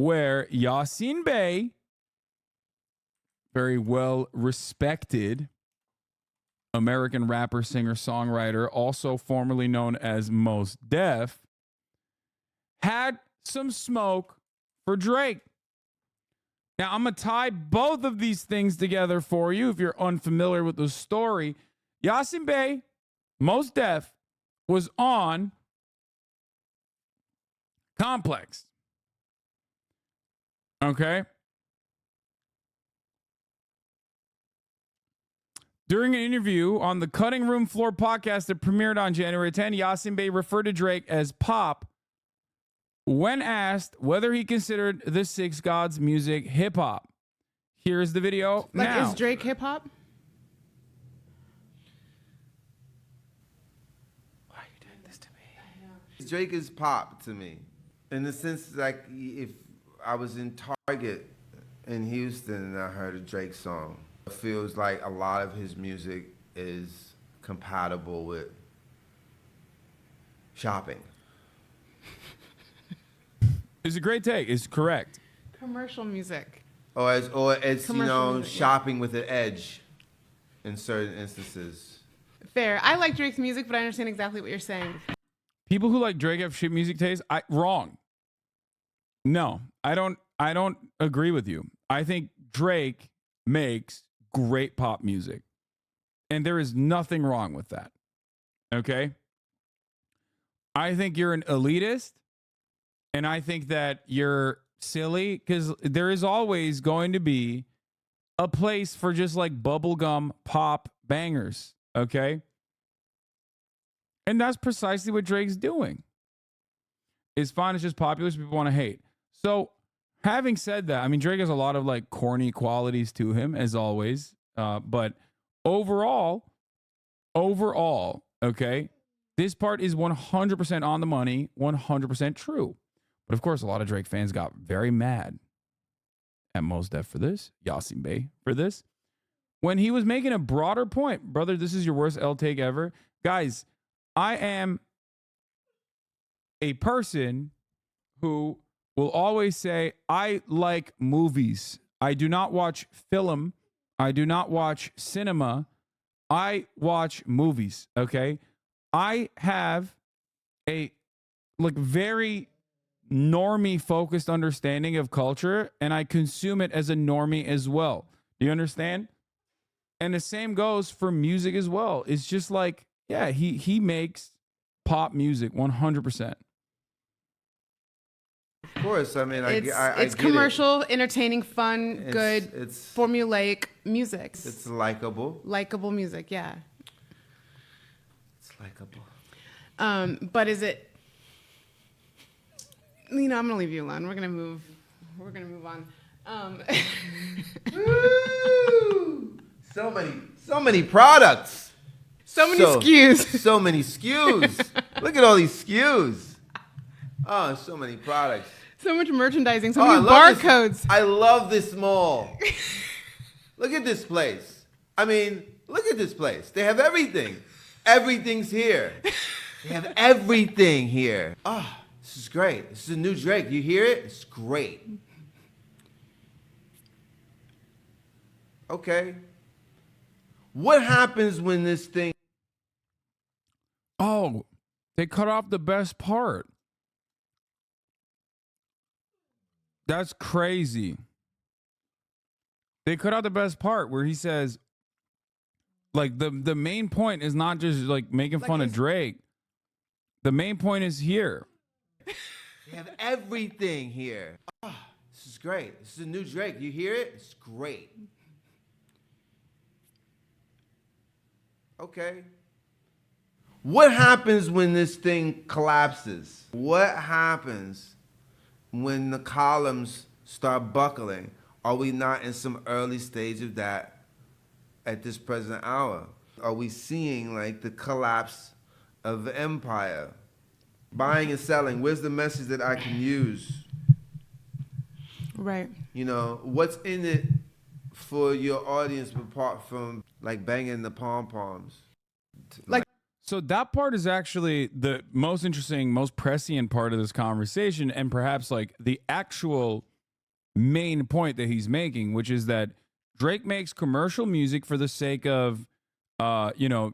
where Yasin Bey, very well respected American rapper, singer, songwriter, also formerly known as Mos Def, had some smoke for Drake. Now, I'm going to tie both of these things together for you if you're unfamiliar with the story. Yasin Bey, Mos Def, was on Complex. Okay? During an interview on the Cutting Room Floor podcast that premiered on January 10, Yasin Bey referred to Drake as Pop when asked whether he considered the Six Gods music hip-hop. Here's the video now. Is Drake hip-hop? Why are you doing this to me? Drake is pop to me. In the sense, like, if I was in Target in Houston and I heard a Drake song, it feels like a lot of his music is compatible with shopping. It's a great take. It's correct. Commercial music. Or it's Commercial music, shopping with an edge in certain instances. Fair. I like Drake's music, but I understand exactly what you're saying. People who like Drake have shit music taste. Wrong. No, I don't agree with you. I think Drake makes great pop music, and there is nothing wrong with that. Okay? I think you're an elitist, and I think that you're silly, because there is always going to be a place for just like bubblegum pop bangers. Okay? And that's precisely what Drake's doing. It's fine. It's just popular. So people want to hate. So having said that, I mean, Drake has a lot of like corny qualities to him, as always. But overall, okay, this part is 100% on the money, 100% true. But of course, a lot of Drake fans got very mad at Mos Def for this, Yasin Bey for this, when he was making a broader point. Brother, this is your worst L take ever. Guys, I am a person who will always say, I like movies. I do not watch film. I do not watch cinema. I watch movies, okay? I have a like very normie focused understanding of culture, and I consume it as a normie as well. Do you understand? And the same goes for music as well. It's just like, yeah, he makes pop music 100%. Of course, I mean, it's commercial, entertaining, fun, good, it's formulaic music. It's likable. Likable music, yeah. It's likable. But is it? I'm gonna leave you alone. We're gonna move on. Woo! So many products. So many SKUs. So many SKUs. Look at all these SKUs. Oh, so many products. So much merchandising. So many barcodes. I love this mall. Look at this place. I mean, look at this place. They have everything. Everything's here. They have everything here. Oh, this is great. This is a new Drake. You hear it? It's great. Okay. What happens when this thing... Oh, they cut off the best part. That's crazy. They cut out the best part where he says, like, the main point is not just like making fun of Drake. The main point is here. They have everything here. Oh, this is great. This is a new Drake. You hear it? It's great. Okay. What happens when this thing collapses? What happens when the columns start buckling? Are we not in some early stage of that at this present hour? Are we seeing like the collapse of the empire? Buying and selling, where's the message that I can use? Right. You know, what's in it for your audience apart from like banging the pom-poms? Like, so that part is actually the most interesting, most prescient part of this conversation, and perhaps like the actual main point that he's making, which is that Drake makes commercial music for the sake of,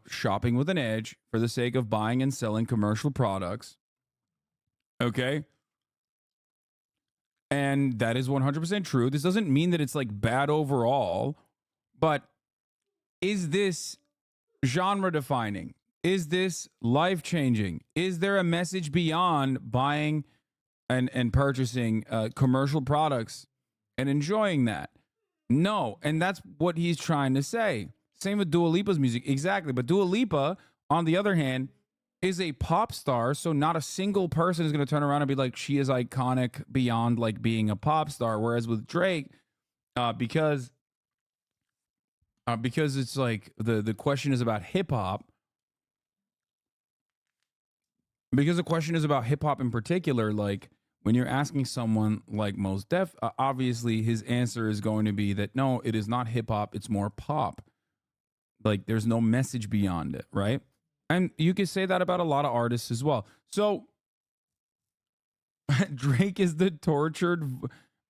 shopping with an edge, for the sake of buying and selling commercial products. Okay. And that is 100% true. This doesn't mean that it's like bad overall, but is this genre defining? Is this life changing? Is there a message beyond buying and purchasing commercial products and enjoying that? No. And that's what he's trying to say. Same with Dua Lipa's music. Exactly. But Dua Lipa, on the other hand, is a pop star. So not a single person is going to turn around and be like, she is iconic beyond like being a pop star. Whereas with Drake, because it's like the question is about hip hop. Because the question is about hip hop in particular, like when you're asking someone like Mos Def, obviously his answer is going to be that no, it is not hip hop, it's more pop. Like there's no message beyond it, right? And you could say that about a lot of artists as well. So Drake is the tortured.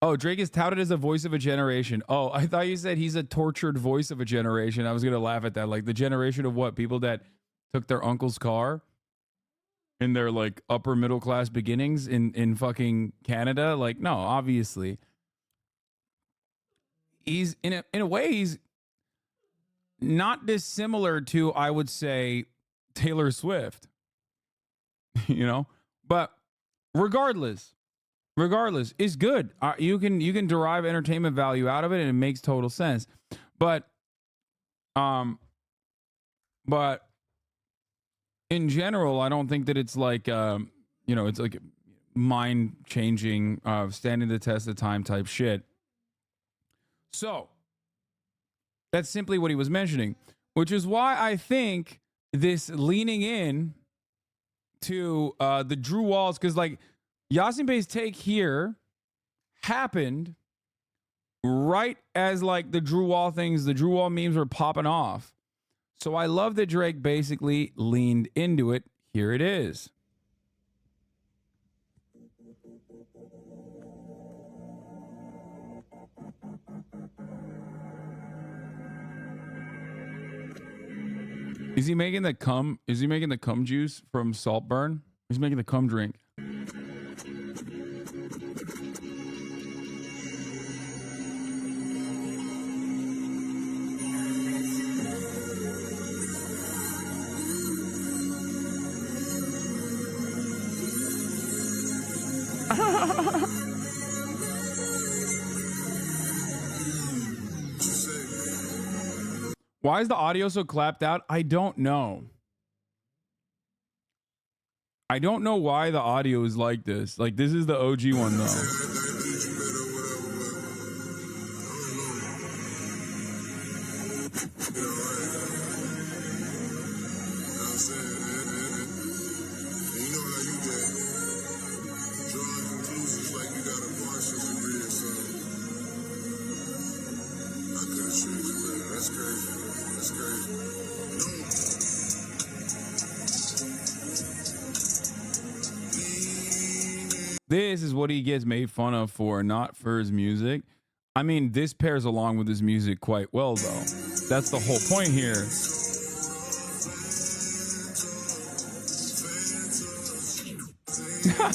Oh, Drake is touted as a voice of a generation. Oh, I thought you said he's a tortured voice of a generation. I was going to laugh at that. Like the generation of what? People that took their uncle's car in their like upper middle class beginnings in fucking Canada. Like, no, obviously. He's in a way, he's not dissimilar to, I would say, Taylor Swift, but regardless, it's good. You can derive entertainment value out of it, and it makes total sense. But in general, I don't think that it's like, it's like mind changing, standing the test of time type shit. So that's simply what he was mentioning, which is why I think this leaning in to the Drew Walls, because like Yasin Bey's take here happened right as like the Drew Wall memes were popping off. So I love that Drake basically leaned into it. Here it is. Is he making the cum juice from Saltburn? He's making the cum drink. Why is the audio so clapped out? I don't know. I don't know why the audio is like this. Like, this is the OG one, though. This is what he gets made fun of for, not for his music. I mean, this pairs along with his music quite well, though. That's the whole point here.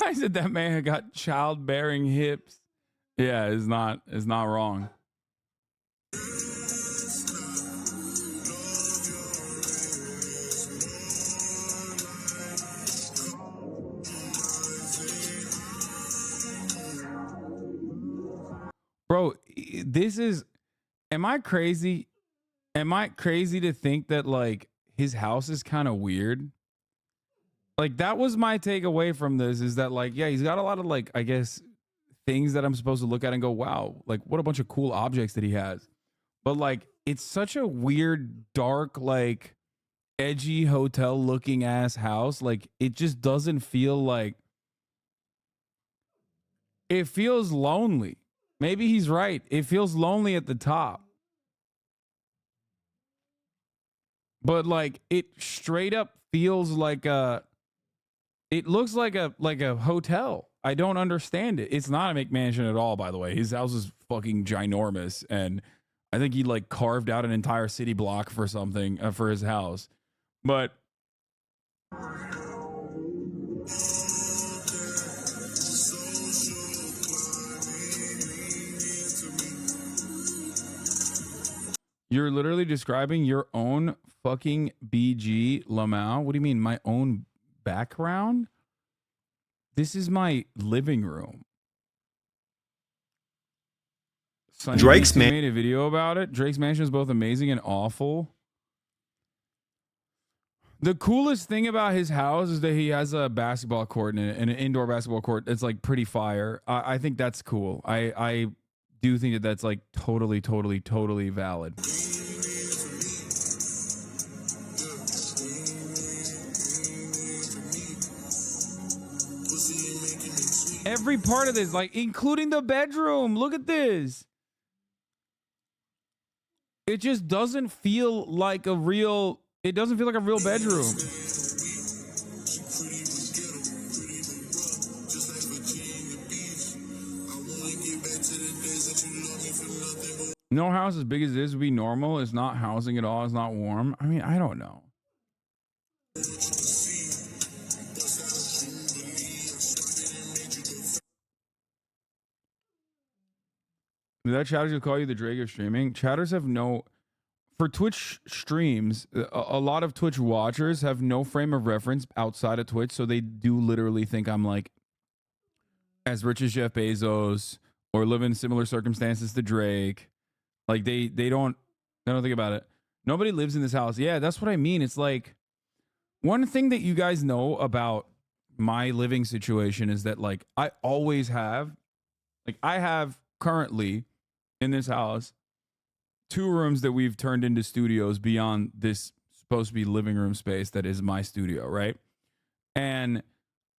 I said that man got childbearing hips. Yeah, it's not wrong. Bro, this is, am I crazy? Am I crazy to think that like his house is kind of weird? Like that was my takeaway from this, is that like, yeah, he's got a lot of like, I guess, things that I'm supposed to look at and go, wow, like what a bunch of cool objects that he has. But like, it's such a weird, dark, like edgy hotel looking ass house. Like it just doesn't feel like, it feels lonely. Maybe he's right. It feels lonely at the top. But like it straight up feels like it looks like a hotel. I don't understand it. It's not a McMansion at all, by the way. His house is fucking ginormous, and I think he like carved out an entire city block for something for his house. But you're literally describing your own fucking BG Lamau. What do you mean, my own background? This is my living room. Drake's made a video about it. Drake's mansion is both amazing and awful. The coolest thing about his house is that he has a basketball court in it, and an indoor basketball court that's like pretty fire. I think that's cool. I do think that that's like totally valid. Every part of this, like including the bedroom. Look at this. It just doesn't feel like a real, it doesn't feel like a real bedroom. No house as big as this would be normal. It's not housing at all. It's not warm. I mean, I don't know. Did that chatters will call you the Drake of streaming? Chatters have no, for Twitch streams, a lot of Twitch watchers have no frame of reference outside of Twitch, so they do literally think I'm like as rich as Jeff Bezos or live in similar circumstances to Drake. Like they don't think about it. Nobody lives in this house. Yeah, that's what I mean. It's like one thing that you guys know about my living situation is that like I always have, like I have currently in this house 2 rooms that we've turned into studios beyond this supposed to be living room space that is my studio, right? And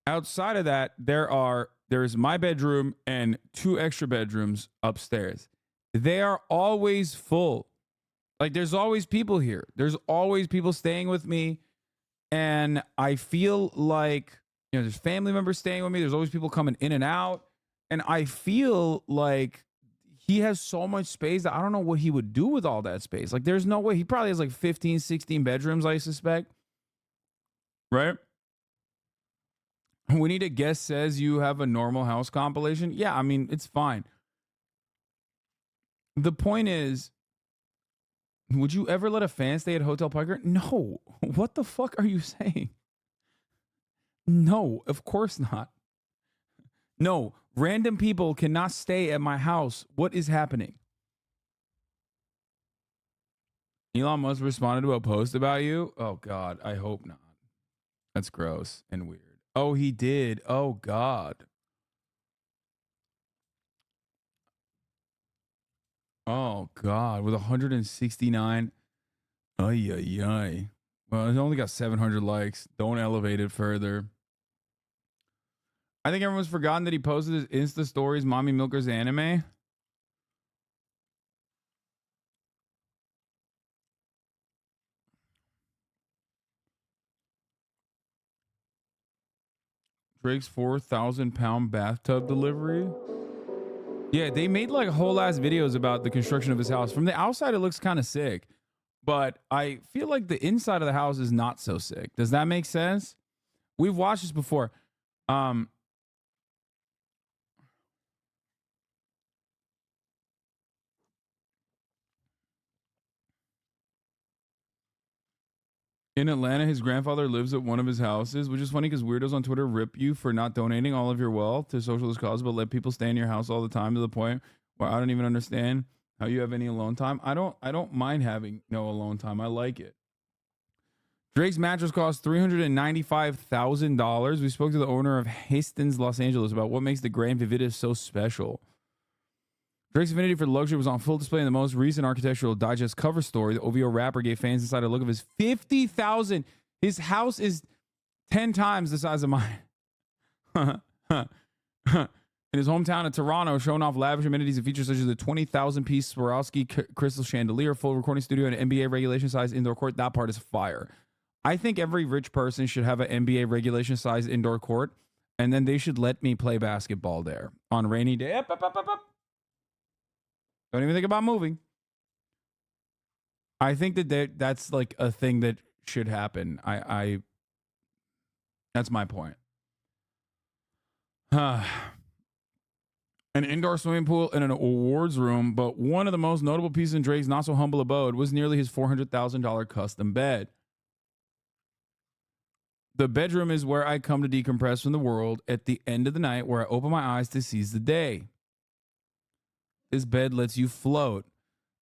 outside of that, there's my bedroom and 2 extra bedrooms upstairs. They are always full. Like there's always people here. There's always people staying with me. And I feel like, you know, there's family members staying with me. There's always people coming in and out. And I feel like he has so much space that I don't know what he would do with all that space. Like there's no way. He probably has like 15, 16 bedrooms, I suspect. Right? We need a guest says you have a normal house compilation. Yeah, I mean, it's fine. The point is, would you ever let a fan stay at Hotel Piker? No. What the fuck are you saying? No, of course not. No, random people cannot stay at my house. What is happening? Elon Musk responded to a post about you? Oh, God, I hope not. That's gross and weird. Oh, he did. Oh, God. Oh, God. With 169. Ay, ay, ay. Well, it only got 700 likes. Don't elevate it further. I think everyone's forgotten that he posted his Insta stories, Mommy Milker's anime. Drake's 4,000-pound bathtub delivery. Yeah, they made like whole ass videos about the construction of his house. From the outside, it looks kind of sick. But I feel like the inside of the house is not so sick. Does that make sense? We've watched this before. In Atlanta, his grandfather lives at one of his houses, which is funny because weirdos on Twitter rip you for not donating all of your wealth to socialist causes, but let people stay in your house all the time to the point where I don't even understand how you have any alone time. I don't mind having no alone time. I like it. Drake's mattress cost $395,000. We spoke to the owner of Hastings, Los Angeles about what makes the Grand Vivitas so special. Drake's affinity for luxury was on full display in the most recent Architectural Digest cover story. The OVO rapper gave fans inside a look of his 50,000. His house is 10 times the size of mine. In his hometown of Toronto, showing off lavish amenities and features such as the 20,000-piece Swarovski crystal chandelier, full recording studio, and an NBA regulation-sized indoor court. That part is fire. I think every rich person should have an NBA regulation-sized indoor court. And then they should let me play basketball there on rainy day. Up. Don't even think about moving. I think that that's like a thing that should happen. That's my point. An indoor swimming pool and an awards room, but one of the most notable pieces in Drake's not so humble abode was nearly his $400,000 custom bed. The bedroom is where I come to decompress from the world at the end of the night, where I open my eyes to seize the day. This bed lets you float.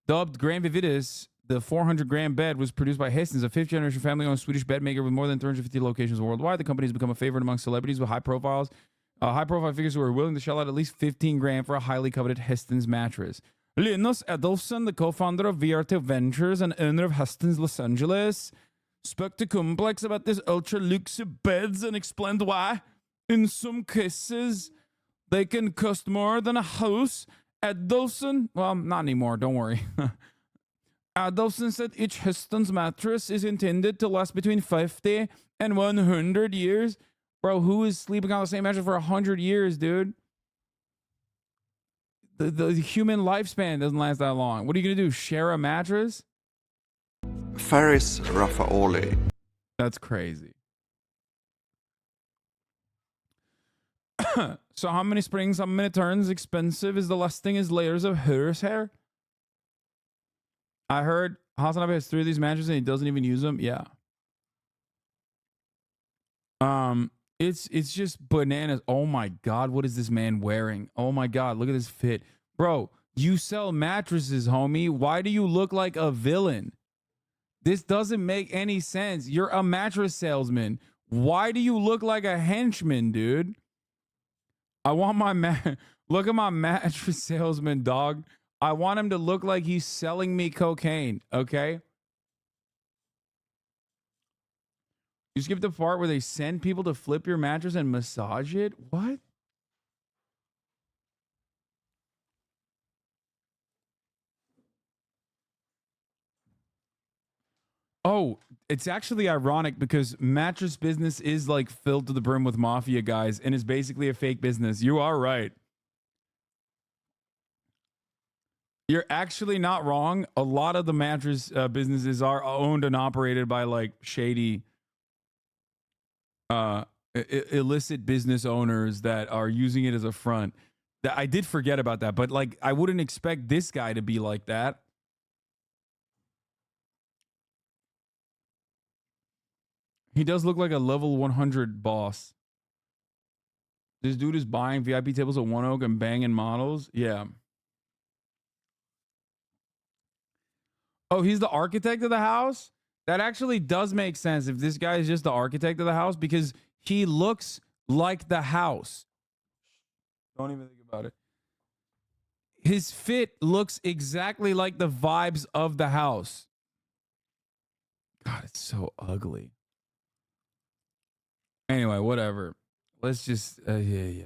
Dubbed Grand Vividis, the 400-gram bed was produced by Hastings, a fifth-generation family-owned Swedish bed maker with more than 350 locations worldwide. The company has become a favorite among celebrities with high-profile figures who are willing to shell out at least 15 grand for a highly coveted Hastings mattress. Linus Adolfsson, the co-founder of VRT Ventures and owner of Hastings Los Angeles, spoke to Complex about this ultra-luxe beds and explained why, in some cases, they can cost more than a house. Adolfsson, well, not anymore, don't worry. Adolfsson said each Hastings mattress is intended to last between 50 and 100 years. Bro, who is sleeping on the same mattress for 100 years, dude? The human lifespan doesn't last that long. What are you going to do, share a mattress? Faris Raffaoli. That's crazy. So how many springs, how many turns? Expensive is the last thing is layers of horsehair. I heard HasanAbi has 3 of these mattresses and he doesn't even use them. Yeah. It's just bananas. Oh my God, what is this man wearing? Oh my God, look at this fit. Bro, you sell mattresses, homie. Why do you look like a villain? This doesn't make any sense. You're a mattress salesman. Why do you look like a henchman, dude? I want my look at my mattress salesman, dog. I want him to look like he's selling me cocaine, okay? You skip the part where they send people to flip your mattress and massage it? What? Oh, it's actually ironic because mattress business is like filled to the brim with mafia guys and is basically a fake business. You are right. You're actually not wrong. A lot of the mattress businesses are owned and operated by like shady illicit business owners that are using it as a front. I did forget about that, but like I wouldn't expect this guy to be like that. He does look like a level 100 boss. This dude is buying VIP tables at One Oak and banging models. Yeah. Oh, he's the architect of the house? That actually does make sense if this guy is just the architect of the house because he looks like the house. Don't even think about it. His fit looks exactly like the vibes of the house. God, it's so ugly. Anyway, whatever. Let's just, yeah.